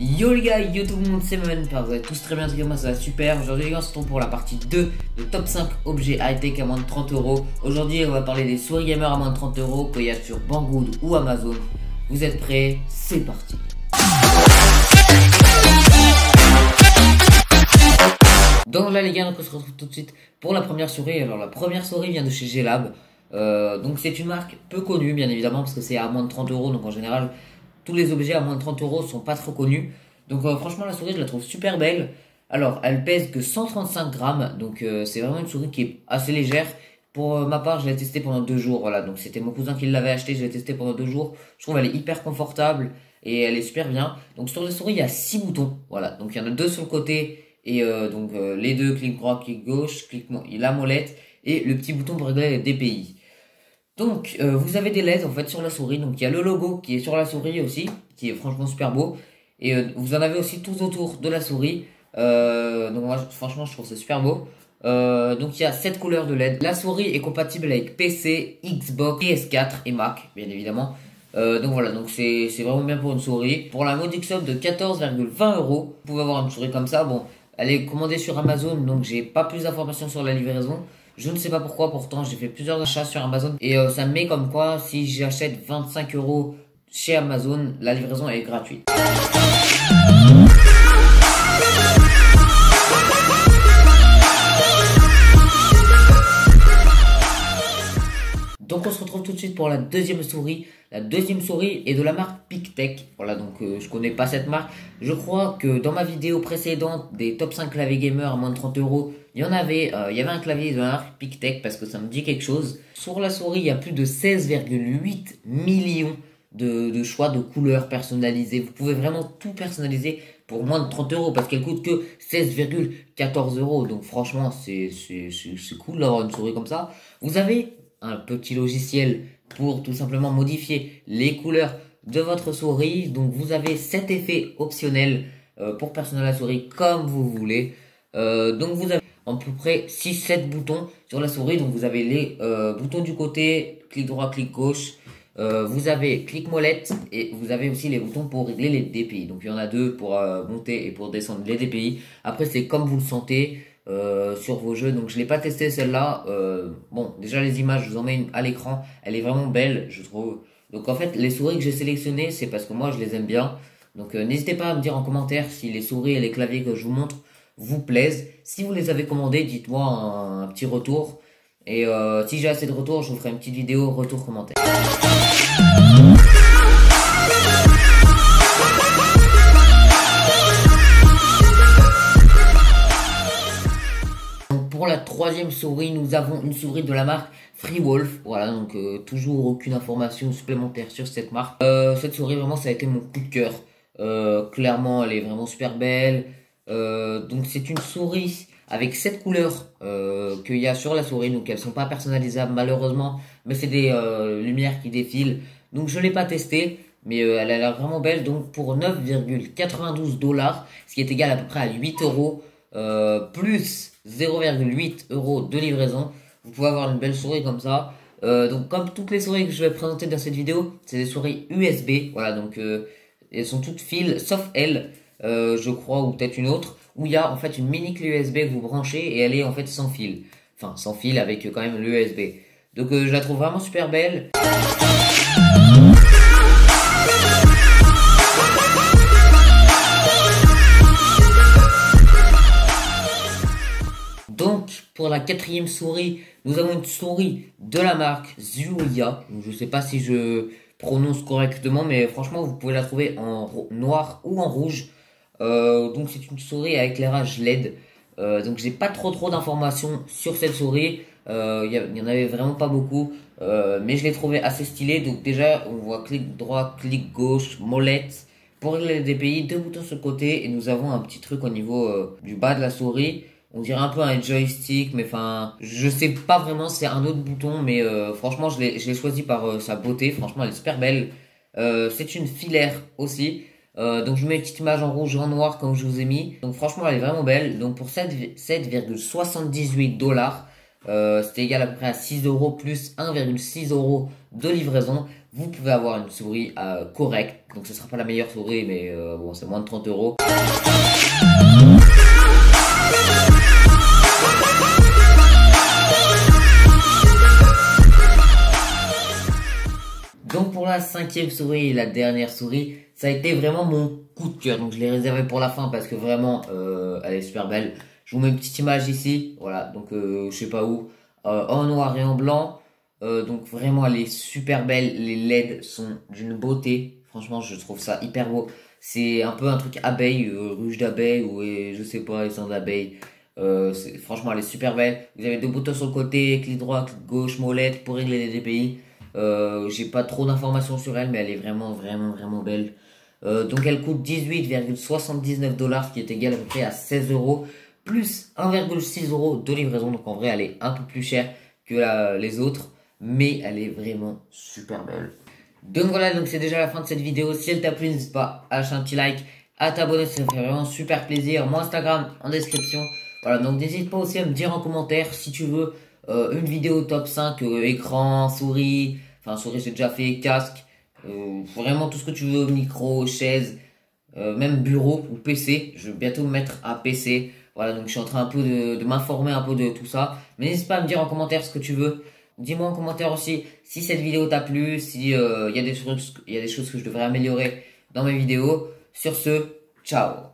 Yo les gars, yo tout le monde, c'est Moment, vous allez tous très bien, moi ça va super. Aujourd'hui les gars, on se retrouve pour la partie 2 de top 5 objets high-tech à moins de 30 euros. Aujourd'hui on va parler des souris gamer à moins de 30 euros qu'il y a sur Banggood ou Amazon. Vous êtes prêts? C'est parti. Donc là les gars, on se retrouve tout de suite pour la première souris. Alors la première souris vient de chez G-Lab. Donc c'est une marque peu connue bien évidemment parce que c'est à moins de 30 euros. Donc en général tous les objets à moins de 30 euros sont pas trop connus. Donc franchement la souris je la trouve super belle. Alors elle pèse que 135 grammes. Donc c'est vraiment une souris qui est assez légère. Pour ma part je l'ai testée pendant 2 jours. Voilà, donc c'était mon cousin qui l'avait acheté. Je l'ai testée pendant 2 jours. Je trouve elle est hyper confortable et elle est super bien. Donc sur la souris il y a 6 boutons. Voilà, donc il y en a 2 sur le côté. Et les deux, clic droit, clic gauche, la molette et le petit bouton pour régler les DPI. Donc vous avez des LED en fait sur la souris. Donc il y a le logo qui est sur la souris aussi, qui est franchement super beau. Et vous en avez aussi tous autour de la souris. Donc moi franchement je trouve ça super beau. Donc il y a 7 couleurs de LED. La souris est compatible avec PC, Xbox, PS4 et Mac bien évidemment. Donc voilà, donc c'est vraiment bien pour une souris. Pour la modique somme de 14,20 euros, vous pouvez avoir une souris comme ça. Bon, elle est commandée sur Amazon, donc j'ai pas plus d'informations sur la livraison. Je ne sais pas pourquoi, pourtant j'ai fait plusieurs achats sur Amazon. Et ça me met comme quoi, si j'achète 25 euros chez Amazon, la livraison est gratuite. Donc on se retrouve tout de suite pour la deuxième souris. La deuxième souris est de la marque PicTech. Voilà, donc je connais pas cette marque. Je crois que dans ma vidéo précédente des top 5 claviers gamer à moins de 30 euros, il y avait un clavier de la marque PicTech parce que ça me dit quelque chose. Sur la souris, il y a plus de 16,8 millions de choix de couleurs personnalisées. Vous pouvez vraiment tout personnaliser pour moins de 30 euros parce qu'elle coûte que 16,14 euros. Donc franchement, c'est cool d'avoir une souris comme ça. Vous avez un petit logiciel pour tout simplement modifier les couleurs de votre souris. Donc vous avez 7 effets optionnels pour personnaliser la souris comme vous voulez. Donc vous avez à peu près 6-7 boutons sur la souris. Donc vous avez les boutons du côté, clic droit, clic gauche. Vous avez clic molette et vous avez aussi les boutons pour régler les DPI. Donc il y en a 2 pour monter et pour descendre les DPI. Après c'est comme vous le sentez sur vos jeux. Donc je l'ai pas testé celle-là. Bon, déjà les images, je vous en mets une à l'écran. Elle est vraiment belle, je trouve. Donc en fait, les souris que j'ai sélectionnées, c'est parce que moi je les aime bien. Donc n'hésitez pas à me dire en commentaire si les souris et les claviers que je vous montre vous plaisent. Si vous les avez commandés, dites-moi un petit retour. Et si j'ai assez de retours, je vous ferai une petite vidéo retour commentaire. Pour la troisième souris, nous avons une souris de la marque FreeWolf. Voilà, donc toujours aucune information supplémentaire sur cette marque. Cette souris, vraiment, ça a été mon coup de cœur. Clairement, elle est vraiment super belle. Donc c'est une souris avec 7 couleurs qu'il y a sur la souris. Donc elles sont pas personnalisables malheureusement. Mais c'est des lumières qui défilent. Donc je l'ai pas testé. Mais elle a l'air vraiment belle. Donc pour 9,92 $, ce qui est égal à peu près à 8 euros. Plus 0,8 euros de livraison, vous pouvez avoir une belle souris comme ça. Donc comme toutes les souris que je vais présenter dans cette vidéo, c'est des souris USB. Voilà, donc elles sont toutes fil, sauf elle, je crois, ou peut-être une autre, où il y a en fait une mini clé USB que vous branchez et elle est en fait sans fil. Enfin sans fil avec quand même l'USB. Donc je la trouve vraiment super belle. Donc, pour la quatrième souris, nous avons une souris de la marque Zuoya. Je ne sais pas si je prononce correctement, mais franchement, vous pouvez la trouver en noir ou en rouge. Donc, c'est une souris à éclairage LED. Donc, j'ai pas trop d'informations sur cette souris. Il y en avait vraiment pas beaucoup, mais je l'ai trouvé assez stylée. Donc, déjà, on voit clic droit, clic gauche, molette. Pour régler les DPI, 2 boutons sur le côté. Et nous avons un petit truc au niveau du bas de la souris. On dirait un peu un joystick, mais enfin, je sais pas vraiment, c'est un autre bouton, mais franchement, je l'ai choisi par sa beauté. Franchement, elle est super belle. C'est une filaire aussi. Donc, je mets une petite image en rouge et en noir comme je vous ai mis. Donc, franchement, elle est vraiment belle. Donc, pour 7,78 $, C'était égal à peu près à 6 euros plus 1,6 euros de livraison. Vous pouvez avoir une souris correcte. Donc ce sera pas la meilleure souris, mais bon, c'est moins de 30 euros. Donc pour la 5e souris et la dernière souris, ça a été vraiment mon coup de cœur. Donc je l'ai réservé pour la fin parce que vraiment elle est super belle. Je vous mets une petite image ici, voilà, donc je sais pas où, en noir et en blanc. Donc vraiment elle est super belle, les LED sont d'une beauté. Franchement je trouve ça hyper beau. C'est un peu un truc abeille, ruche d'abeille ou je sais pas, essence d'abeille. Franchement elle est super belle. Vous avez deux boutons sur le côté, clic droit, clic gauche, molette pour régler les DPI. J'ai pas trop d'informations sur elle, mais elle est vraiment belle. Donc elle coûte 18,79 $, ce qui est égal à peu près à 16 euros, plus 1,6 euros de livraison. Donc en vrai, elle est un peu plus chère que les autres, mais elle est vraiment super belle. Donc voilà, donc c'est déjà la fin de cette vidéo. Si elle t'a plu, n'hésite pas à lâcher un petit like, à t'abonner, ça me fait vraiment super plaisir. Mon Instagram en description. Voilà, donc n'hésite pas aussi à me dire en commentaire si tu veux une vidéo top 5, écran, souris, enfin souris j'ai déjà fait, casque, vraiment tout ce que tu veux, micro, chaise, même bureau ou PC. Je vais bientôt me mettre à PC. Voilà, donc je suis en train un peu de m'informer un peu de tout ça. Mais n'hésite pas à me dire en commentaire ce que tu veux. Dis-moi en commentaire aussi si cette vidéo t'a plu, si y a des choses que je devrais améliorer dans mes vidéos. Sur ce, ciao.